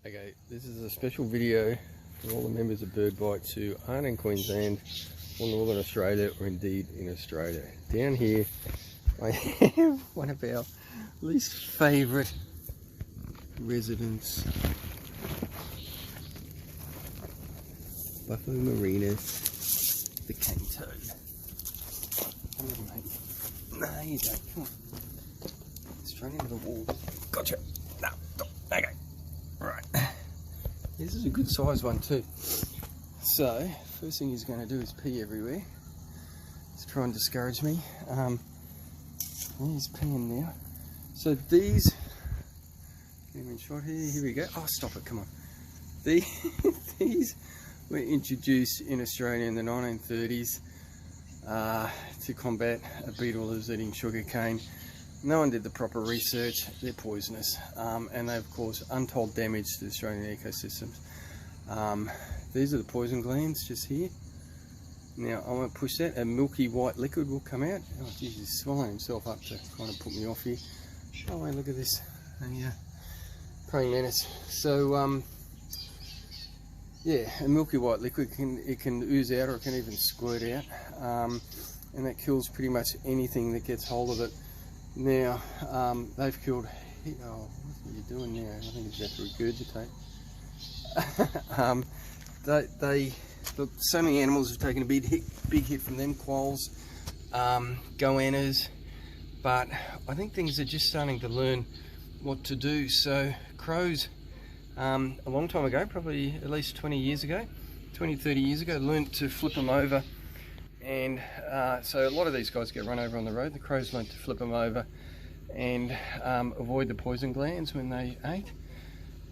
Okay, this is a special video for all the members of Bird Bites who aren't in Queensland or Northern Australia, or indeed in Australia. Down here I have one of our least favourite residents, Buffo-Marinus, the cane toad. Come on, mate. No, you don't. Come on. Straight into the wall. Gotcha. No, stop. Okay. Right. This is a good sized one too. So, first thing he's going to do is pee everywhere to try and discourage me. He's peeing now. So these, get him in shot here. Here we go. Oh, stop it! Come on. These were introduced in Australia in the 1930s to combat a beetle that was eating sugar cane. No one did the proper research. They're poisonous, and they've caused untold damage to the Australian ecosystems. These are the poison glands just here. Now I won't push that. A milky white liquid will come out. Oh geez, he's swallowing himself up to kind of put me off here. Oh wait, look at this. Praying mantis. So yeah, a milky white liquid can ooze out, or it can even squirt out, and that kills pretty much anything that gets hold of it. Now, they've killed, oh, what are you doing now? I think it's about to regurgitate. Look, so many animals have taken a big hit from them, quolls, goannas, but I think things are just starting to learn what to do. So crows, a long time ago, probably at least 20 years ago, 20, 30 years ago, learned to flip them over. And so a lot of these guys get run over on the road. The crows learned to flip them over and avoid the poison glands when they ate.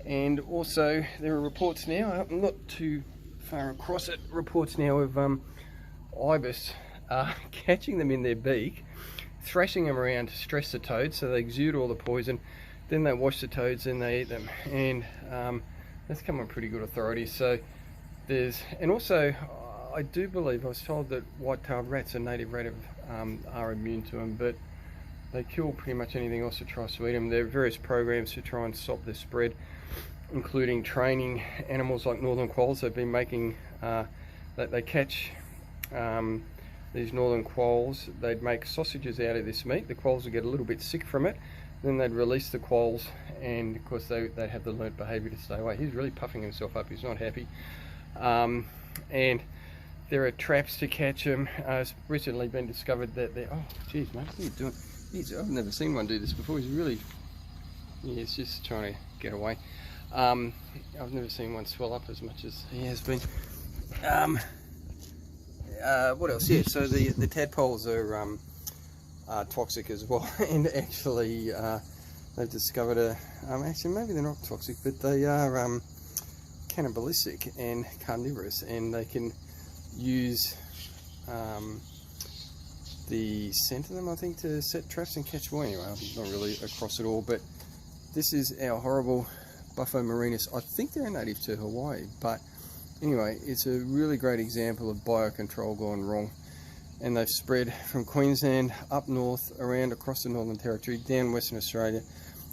And also there are reports now, I'm not too far across it, reports now of ibis catching them in their beak, thrashing them around to stress the toads so they exude all the poison, then they wash the toads and they eat them. And that's come on pretty good authority. So there's, and also I do believe, I was told that white-tailed rats, a native rat, are immune to them, but they kill pretty much anything else that tries to eat them. There are various programs to try and stop their spread, including training animals like northern quolls. They've been making, they catch these northern quolls, they'd make sausages out of this meat. The quolls would get a little bit sick from it, then they'd release the quolls, and of course they'd have the learnt behaviour to stay away. He's really puffing himself up, he's not happy. And there are traps to catch them. It's recently been discovered that they're, oh geez mate, what are you doing? I've never seen one do this before. He's really, yeah, he's just trying to get away. I've never seen one swell up as much as he has been. What else? Yeah, so the tadpoles are toxic as well, and actually they've discovered actually maybe they're not toxic, but they are cannibalistic and carnivorous, and they can use the scent of them, I think, to set traps and catch. Well, anyway, I'm not really across it all, but this is our horrible Buffo-Marinus. I think they're a native to Hawaii, but anyway, it's a really great example of biocontrol gone wrong, and they've spread from Queensland up north, around across the Northern Territory, down Western Australia,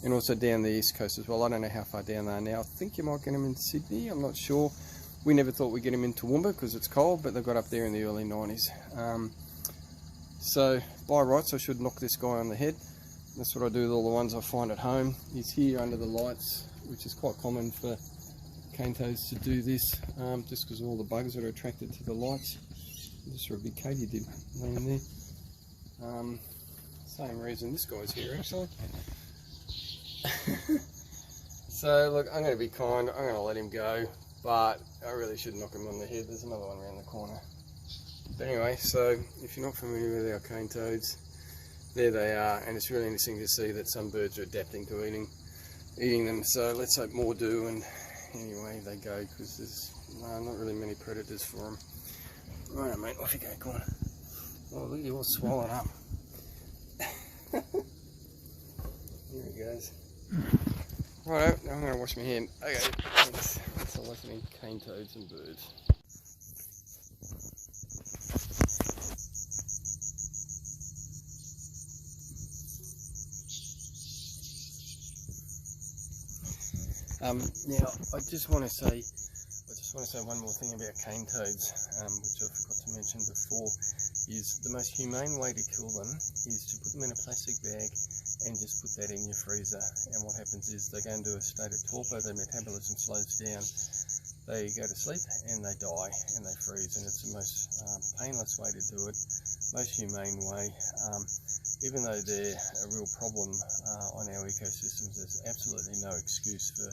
and also down the east coast as well. I don't know how far down they are now. I think you might get them in Sydney, I'm not sure. We never thought we'd get them in Toowoomba because it's cold, but they got up there in the early 90s. So by rights I should knock this guy on the head. That's what I do with all the ones I find at home. He's here under the lights, which is quite common for cane toads to do this, just because of all the bugs that are attracted to the lights. Just for a big katydid laying there. Same reason this guy's here actually. So look, I'm going to be kind, I'm going to let him go, but I really should knock him on the head. There's another one around the corner. But anyway, so if you're not familiar with our cane toads, there they are, and it's really interesting to see that some birds are adapting to eating them. So let's hope more do, and anyway they go, because there's not really many predators for them. Right mate, off you go, come on. Oh look, you're all swallowed up. Here he goes. Right, I'm going to wash my hand. Okay, let's look at cane toads and birds. Now, I just want to say one more thing about cane toads, which I forgot to mention before, is the most humane way to kill them is to put them in a plastic bag and just put that in your freezer. And what happens is they go into a state of torpor, their metabolism slows down, they go to sleep and they die and they freeze, and it's the most painless way to do it, most humane way. Even though they're a real problem on our ecosystems, there's absolutely no excuse for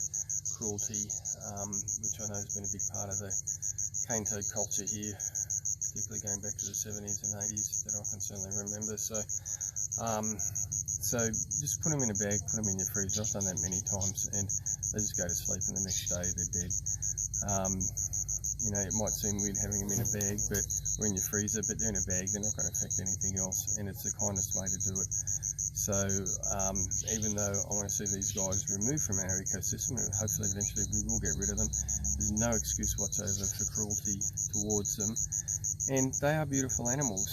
cruelty, which I know has been a big part of the cane toad culture here, particularly going back to the 70s and 80s that I can certainly remember. So just put them in a bag, put them in your freezer. I've done that many times, and they just go to sleep, and the next day they're dead. You know, it might seem weird having them in a bag, but we're in your freezer, but they're in a bag, they're not going to affect anything else, and it's the kindest way to do it. So even though I want to see these guys removed from our ecosystem, and hopefully eventually we will get rid of them, there's no excuse whatsoever for cruelty towards them. And they are beautiful animals.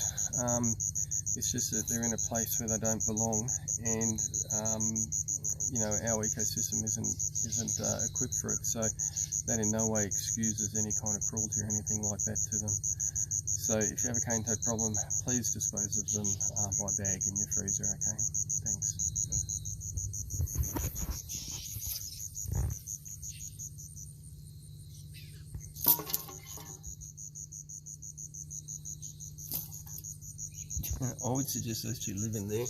It's just that they're in a place where they don't belong, and you know, our ecosystem isn't equipped for it. So that in no way excuses any kind of cruelty or anything like that to them. So if you have a cane toad problem, please dispose of them by bag in your freezer. Okay, thanks. I would suggest those two live in there,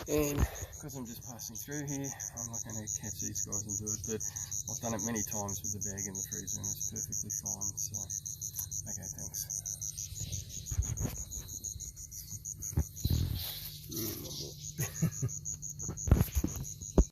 and because I'm just passing through here, I'm not going to catch these guys and do it, but I've done it many times with the bag in the freezer and it's perfectly fine. So okay, thanks.